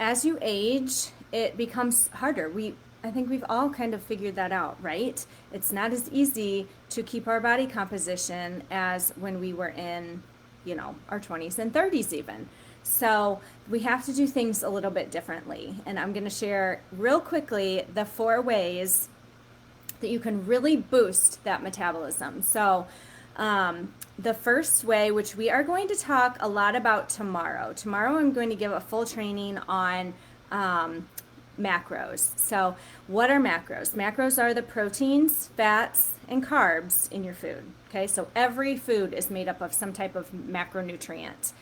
As you age, it becomes harder. I think we've all kind of figured that out, right? It's not as easy to keep our body composition as when we were in, our 20s and 30s even. So we have to do things a little bit differently. And I'm going to share real quickly the 4 ways that you can really boost that metabolism. So, the first way, which we are going to talk a lot about tomorrow. Tomorrow, I'm going to give a full training on macros. So, what are macros? Macros are the proteins, fats, and carbs in your food. Okay, so every food is made up of some type of macronutrient.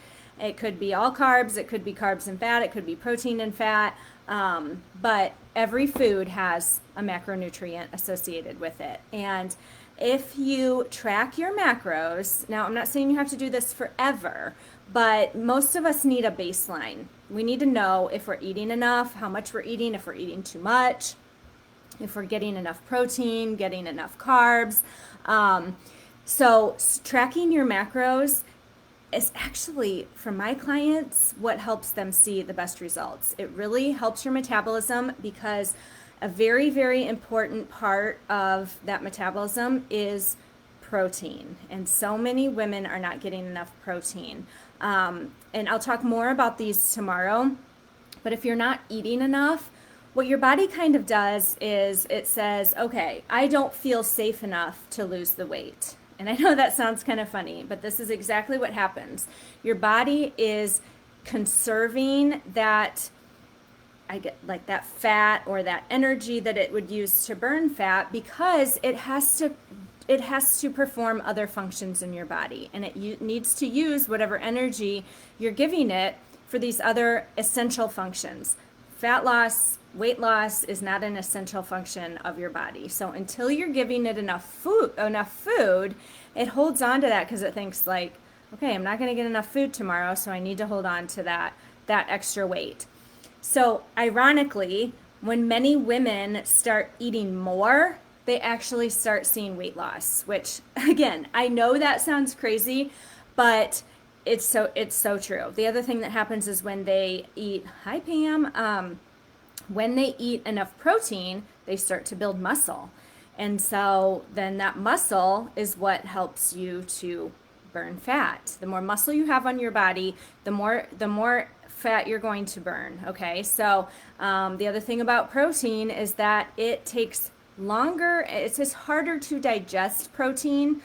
It could be all carbs, it could be carbs and fat, it could be protein and fat, but every food has a macronutrient associated with it. And if you track your macros, now I'm not saying you have to do this forever, but most of us need a baseline. We need to know if we're eating enough, how much we're eating, if we're eating too much, if we're getting enough protein, getting enough carbs. So tracking your macros is actually, for my clients, what helps them see the best results. It really helps your metabolism because a very, very important part of that metabolism is protein. And so many women are not getting enough protein. And I'll talk more about these tomorrow. But if you're not eating enough, what your body kind of does is it says, okay, I don't feel safe enough to lose the weight. And I know that sounds kind of funny, but this is exactly what happens. Your body is conserving that, that fat or that energy that it would use to burn fat because it has to perform other functions in your body, and it needs to use whatever energy you're giving it for these other essential functions. Fat loss, weight loss is not an essential function of your body. So until you're giving it enough food, it holds on to that because it thinks like, okay, I'm not going to get enough food tomorrow, so I need to hold on to that extra weight. So ironically, when many women start eating more, they actually start seeing weight loss, which again, I know that sounds crazy, but it's so true. The other thing that happens is when they eat, hi Pam, when they eat enough protein, they start to build muscle. And so then that muscle is what helps you to burn fat. The more muscle you have on your body, the more fat you're going to burn. Okay, so the other thing about protein is that it takes longer. It's just harder to digest protein.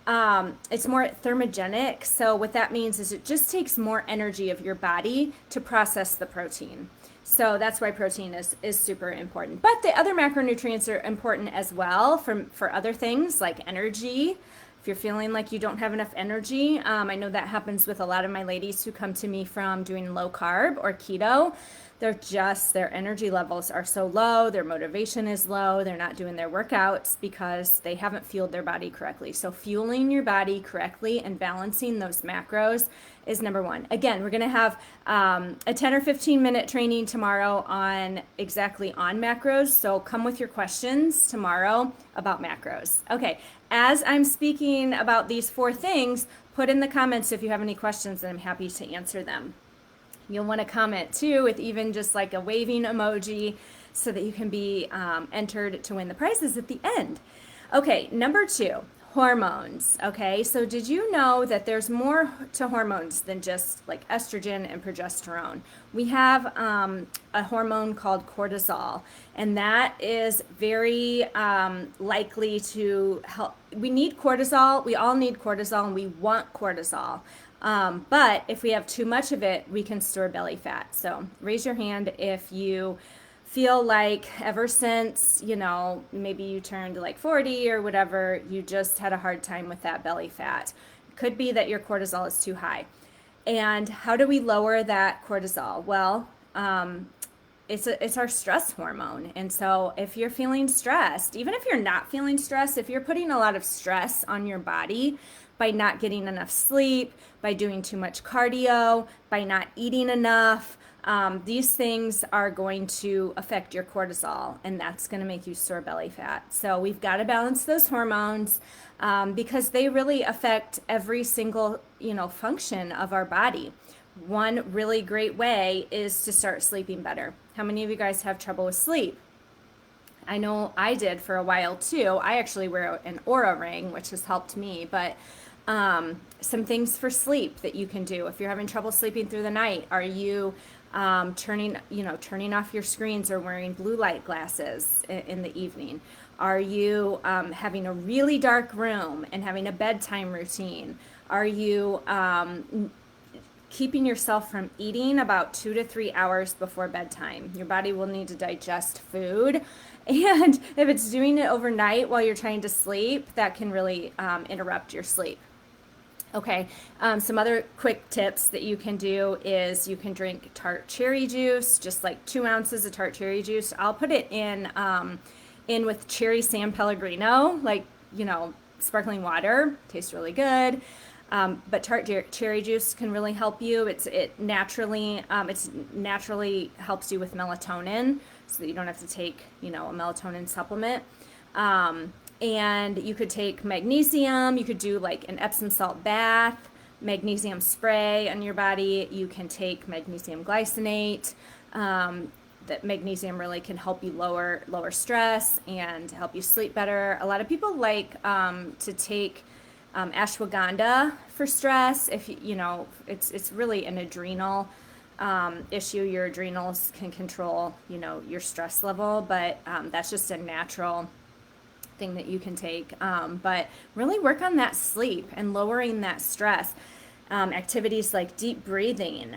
It's more thermogenic. So what that means is it just takes more energy of your body to process the protein. So that's why protein is super important. But the other macronutrients are important as well for other things like energy. If you're feeling like you don't have enough energy, I know that happens with a lot of my ladies who come to me from doing low carb or keto. Their energy levels are so low, their motivation is low, they're not doing their workouts because they haven't fueled their body correctly. So fueling your body correctly and balancing those macros is number one. Again, we're going to have a 10 or 15 minute training tomorrow on macros. So come with your questions tomorrow about macros. Okay, as I'm speaking about these 4 things, put in the comments if you have any questions and I'm happy to answer them. You'll want to comment too with even just like a waving emoji so that you can be entered to win the prizes at the end. Okay, number 2, hormones. Okay, so did you know that there's more to hormones than just like estrogen and progesterone? We have a hormone called cortisol, and that is very likely to help. We need cortisol. We all need cortisol, and we want cortisol. But if we have too much of it, we can store belly fat. So raise your hand if you feel like ever since, maybe you turned like 40 or whatever, you just had a hard time with that belly fat. It could be that your cortisol is too high. And how do we lower that cortisol? Well, it's our stress hormone. And so if you're feeling stressed, even if you're not feeling stressed, if you're putting a lot of stress on your body by not getting enough sleep, by doing too much cardio, by not eating enough, these things are going to affect your cortisol, and that's going to make you store belly fat. So we've got to balance those hormones because they really affect every single function of our body. one really great way is to start sleeping better. How many of you guys have trouble with sleep? I know I did for a while too. I actually wear an Aura ring, which has helped me, but some things for sleep that you can do if you're having trouble sleeping through the night. Are you turning off your screens or wearing blue light glasses in the evening? Are you having a really dark room and having a bedtime routine? Are you keeping yourself from eating about 2 to 3 hours before bedtime? Your body will need to digest food. And if it's doing it overnight while you're trying to sleep, that can really interrupt your sleep. Okay, some other quick tips that you can do is you can drink Tart cherry juice, just like 2 ounces of Tart cherry juice. I'll put it in with cherry San Pellegrino, like, sparkling water. Tastes really good. But Tart cherry juice can really help you. It naturally helps you with melatonin, so that you don't have to take a melatonin supplement. And you could take magnesium. You could do like an Epsom salt bath, magnesium spray on your body. You can take magnesium glycinate. That magnesium really can help you lower stress and help you sleep better. A lot of people like to take ashwagandha for stress. If it's really an adrenal issue. Your adrenals can control your stress level, but that's just a natural thing that you can take. But really work on that sleep and lowering that stress. Activities like deep breathing,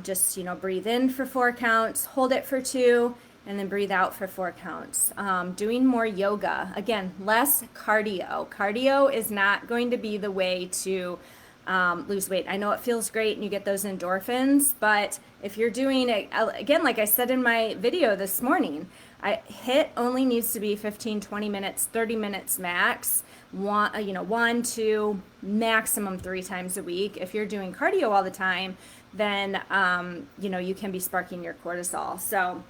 just breathe in for 4 counts, hold it for 2, and then breathe out for 4 counts. Doing more yoga, again, less cardio. Cardio is not going to be the way to lose weight. I know it feels great and you get those endorphins, but if you're doing it, again, like I said in my video this morning, HIIT only needs to be 15, 20 minutes, 30 minutes max. 1, 2, maximum 3 times a week. If you're doing cardio all the time, then you can be sparking your cortisol. So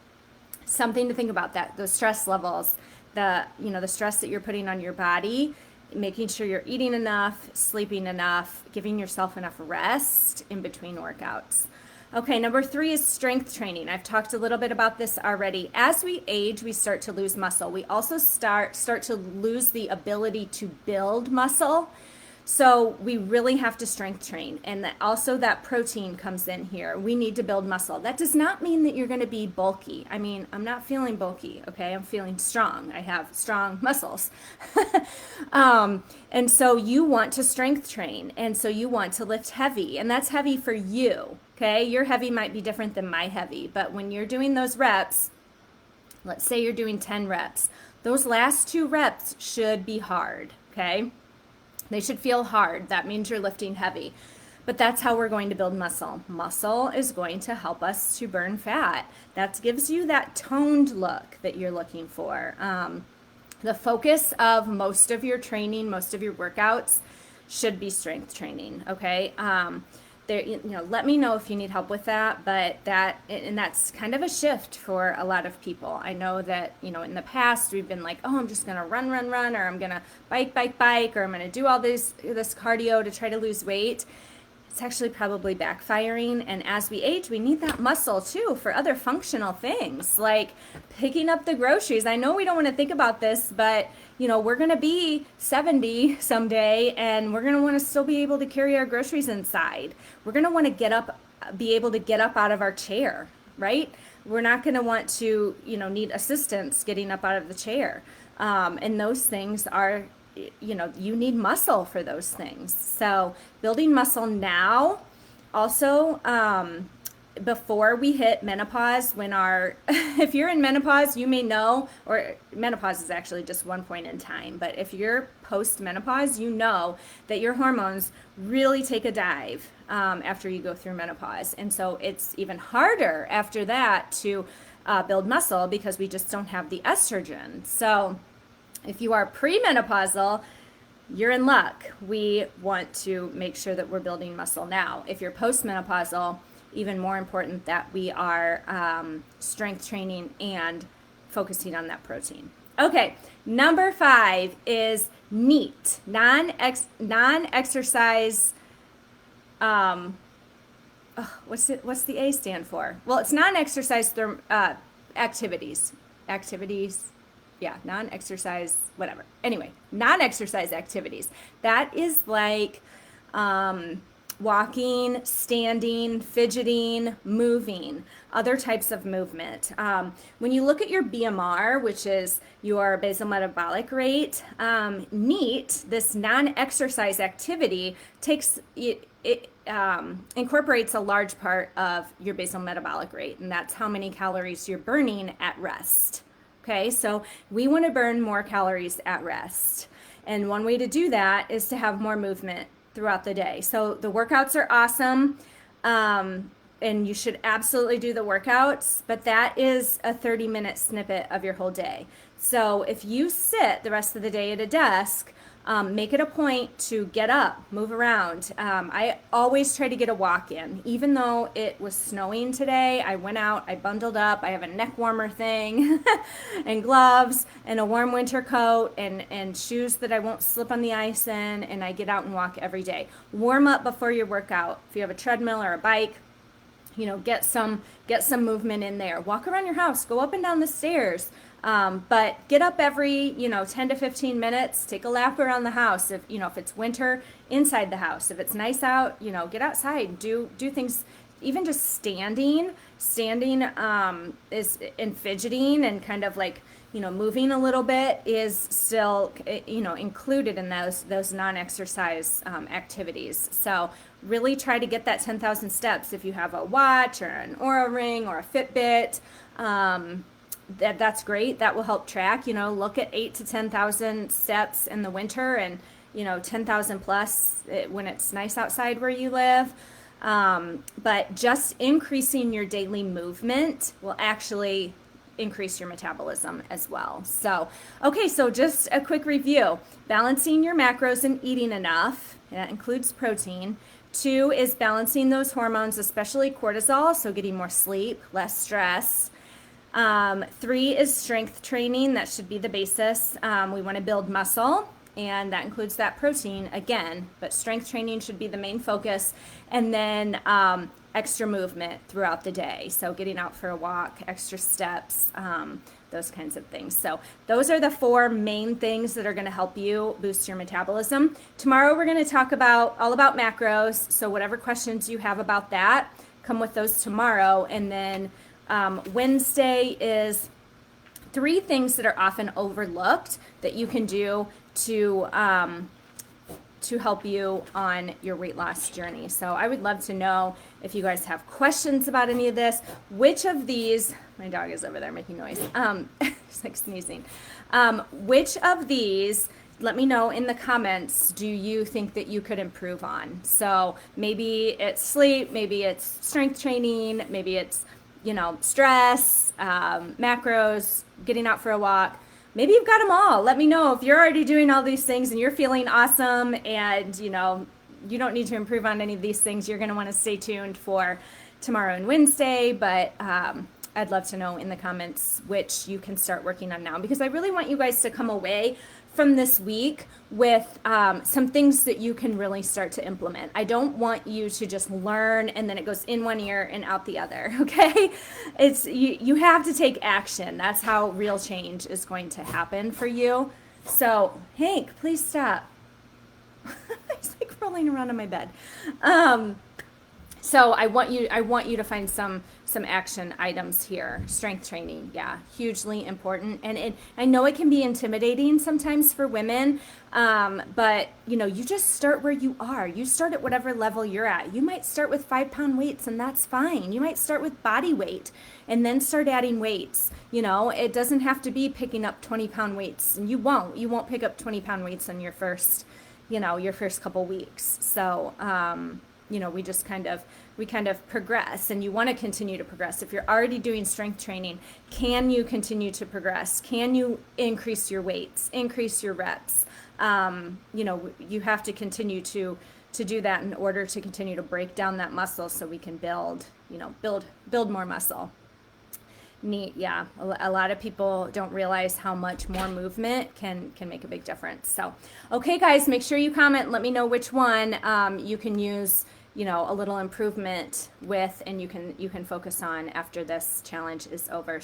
something to think about, that those stress levels, the stress that you're putting on your body, making sure you're eating enough, sleeping enough, giving yourself enough rest in between workouts. Okay, number 3 is strength training. I've talked a little bit about this already. As we age, we start to lose muscle. We also start to lose the ability to build muscle. So we really have to strength train. And also that protein comes in here. We need to build muscle. That does not mean that you're going to be bulky. I mean, I'm not feeling bulky, okay? I'm feeling strong. I have strong muscles. And so you want to strength train. And so you want to lift heavy. And that's heavy for you, okay? Your heavy might be different than my heavy. But when you're doing those reps, let's say you're doing 10 reps. Those last 2 reps should be hard, okay? They should feel hard. That means you're lifting heavy. But that's how we're going to build muscle. Muscle is going to help us to burn fat. That gives you that toned look that you're looking for. The focus of most of your training, most of your workouts should be strength training, okay? Let me know if you need help with that, but that's kind of a shift for a lot of people. I know that, in the past we've been like, oh, I'm just going to run, or I'm going to bike, or I'm going to do all this cardio to try to lose weight. It's actually probably backfiring. And as we age, we need that muscle too for other functional things like picking up the groceries. I know we don't want to think about this, but we're going to be 70 someday and we're going to want to still be able to carry our groceries inside. We're going to want to be able to get up out of our chair, right? We're not going to want to, need assistance getting up out of the chair. And those things are, you need muscle for those things. So building muscle now, also, before we hit menopause, if you're in menopause, you may know, or menopause is actually just one point in time, but if you're post-menopause, you know that your hormones really take a dive after you go through menopause. And so it's even harder after that to build muscle because we just don't have the estrogen. So if you are premenopausal, you're in luck. We want to make sure that we're building muscle now. If you're postmenopausal, even more important that we are strength training and focusing on that protein. Okay, number 5 is NEAT, non-exercise What's the A stand for? Well, it's non-exercise activities. Activities. Yeah, non-exercise, whatever. Anyway, non-exercise activities. That is like walking, standing, fidgeting, moving, other types of movement. When you look at your BMR, which is your basal metabolic rate, NEAT, this non-exercise activity, it incorporates a large part of your basal metabolic rate, and that's how many calories you're burning at rest. Okay, so we want to burn more calories at rest. And one way to do that is to have more movement throughout the day. So the workouts are awesome. And you should absolutely do the workouts, but that is a 30-minute snippet of your whole day. So if you sit the rest of the day at a desk, make it a point to get up, move around. I always try to get a walk in. Even though it was snowing today, I went out, I bundled up, I have a neck warmer thing and gloves and a warm winter coat and shoes that I won't slip on the ice in, and I get out and walk every day. Warm up before your workout. If you have a treadmill or a bike, get some movement in there. Walk around your house, go up and down the stairs. But get up every, 10 to 15 minutes, take a lap around the house. If it's winter, inside the house. If it's nice out, get outside, do things, even just standing is, and fidgeting and kind of like, moving a little bit is still, included in those non-exercise activities. So really try to get that 10,000 steps. If you have a watch or an Oura Ring or a Fitbit, that's great. That will help track. Look at 8 to 10,000 steps in the winter, and 10,000 plus when it's nice outside where you live. But just increasing your daily movement will actually increase your metabolism as well. So, okay, so just a quick review. Balancing your macros and eating enough. That includes protein. 2 is balancing those hormones, especially cortisol, so getting more sleep, less stress. 3 is strength training. That should be the basis. We want to build muscle, and that includes that protein again, but strength training should be the main focus. And then extra movement throughout the day. So getting out for a walk, extra steps, those kinds of things. So those are the 4 main things that are going to help you boost your metabolism. Tomorrow we're going to talk all about macros. So whatever questions you have about that, come with those tomorrow. And then Wednesday is 3 things that are often overlooked that you can do to help you on your weight loss journey. So I would love to know if you guys have questions about any of this. Which of these, my dog is over there making noise, it's like sneezing. Which of these, let me know in the comments, do you think that you could improve on? So maybe it's sleep, maybe it's strength training, maybe it's stress, macros, getting out for a walk. Maybe you've got them all. Let me know if you're already doing all these things and you're feeling awesome, and you don't need to improve on any of these things. You're going to want to stay tuned for tomorrow and Wednesday, but I'd love to know in the comments which you can start working on now, because I really want you guys to come away from this week with some things that you can really start to implement. I don't want you to just learn and then it goes in one ear and out the other, okay? You have to take action. That's how real change is going to happen for you. So, Hank, please stop. He's like rolling around on my bed. So I want you to find some action items here. Strength training, yeah, hugely important. And I know it can be intimidating sometimes for women, but you just start where you are. You start at whatever level you're at. You might start with 5-pound weights, and that's fine. You might start with body weight and then start adding weights. It doesn't have to be picking up 20-pound weights, and you won't pick up 20-pound weights on your first couple weeks. So we kind of progress, and you want to continue to progress. If you're already doing strength training, can you continue to progress? Can you increase your weights, increase your reps? You have to continue to do that in order to continue to break down that muscle so we can build more muscle. Neat, yeah. A lot of people don't realize how much more movement can make a big difference. So, okay, guys, make sure you comment. Let me know which one you can use a little improvement with, and you can focus on after this challenge is over.